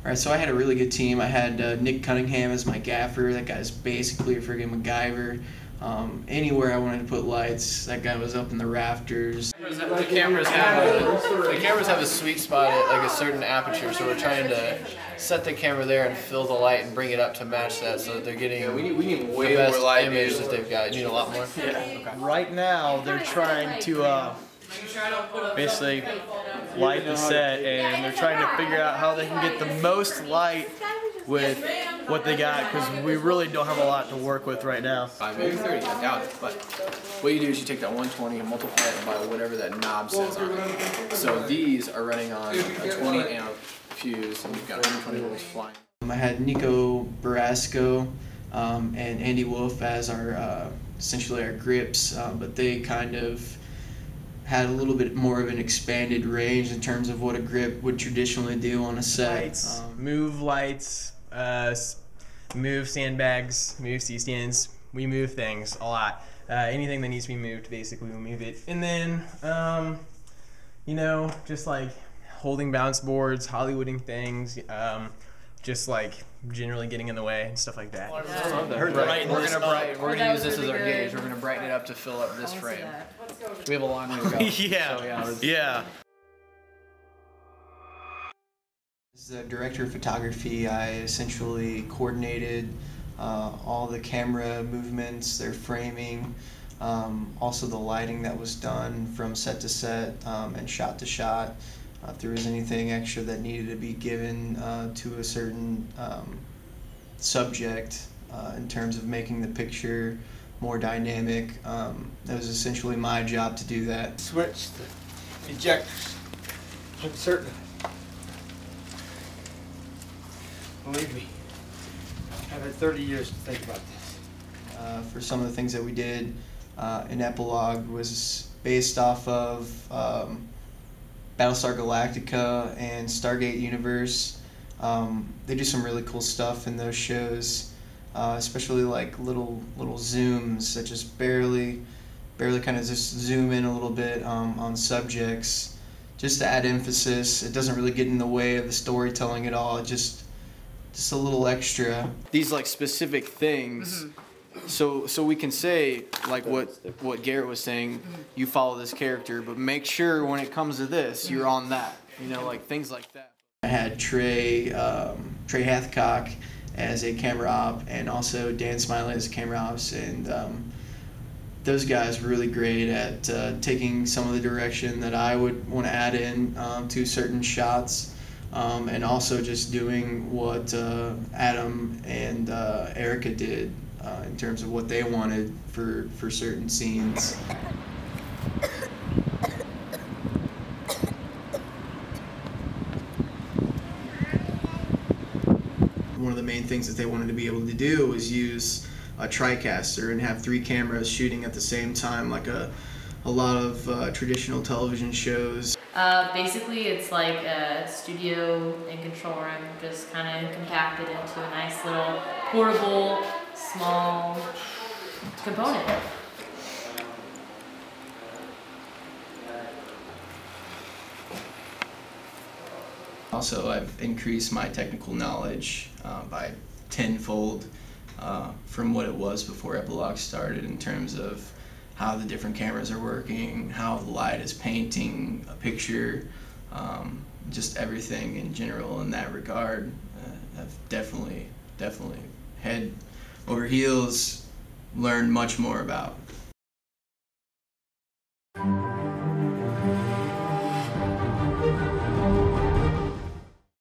All right, so I had a really good team. I had Nick Cunningham as my gaffer. That guy's basically a friggin' MacGyver. Anywhere I wanted to put lights, that guy was up in the rafters. The cameras have a sweet spot at like a certain aperture, so we're trying to set the camera there and fill the light and bring it up to match that, so that they're getting we need way the best more light image that they've got. You need a lot more. Yeah. Okay. Right now, they're trying to basically light the set, and they're trying to figure out how they can get the most light with what they got, because we really don't have a lot to work with right now. Maybe 30, I doubt it. But what you do is you take that 120 and multiply it by whatever that knob says on it. So these are running on a 20 amp fuse, and you've got 120 volts flying. I had Nico Barasco and Andy Wolf as our essentially our grips, but they kind of had a little bit more of an expanded range in terms of what a grip would traditionally do on a set. Lights, move lights, move sandbags, move C-stands. We move things a lot. Anything that needs to be moved, basically, we move it. And then, you know, just like holding bounce boards, Hollywooding things, just like generally getting in the way and stuff like that. We're gonna use this as our gauge. We're gonna brighten it up to fill up this frame. We have a long way to go. Yeah, So, yeah. As the director of photography, I essentially coordinated all the camera movements, their framing, also the lighting that was done from set to set and shot to shot. If there was anything extra that needed to be given to a certain subject in terms of making the picture more dynamic, it was essentially my job to do that. Switch the ejectors. I'm certain. Believe me, I've had 30 years to think about this. For some of the things that we did in Epilogue was based off of Battlestar Galactica and Stargate Universe. They do some really cool stuff in those shows, especially like little zooms that just barely kind of just zoom in a little bit on subjects, just to add emphasis. It doesn't really get in the way of the storytelling at all. It just a little extra. These like specific things. So we can say, like what Garrett was saying, you follow this character, but make sure when it comes to this, you're on that. You know, like things like that. I had Trey Hathcock as a camera op, and also Dan Smiley as a camera ops, and those guys were really great at taking some of the direction that I would want to add in to certain shots, and also just doing what Adam and Erica did in terms of what they wanted for certain scenes. One of the main things that they wanted to be able to do was use a TriCaster and have 3 cameras shooting at the same time, like a lot of traditional television shows. Basically, it's like a studio and control room, just kind of compacted into a nice little portable, small component. Also, I've increased my technical knowledge by tenfold from what it was before Epilogue started, in terms of how the different cameras are working, how the light is painting a picture, just everything in general in that regard. I've definitely head over heels learned much more about.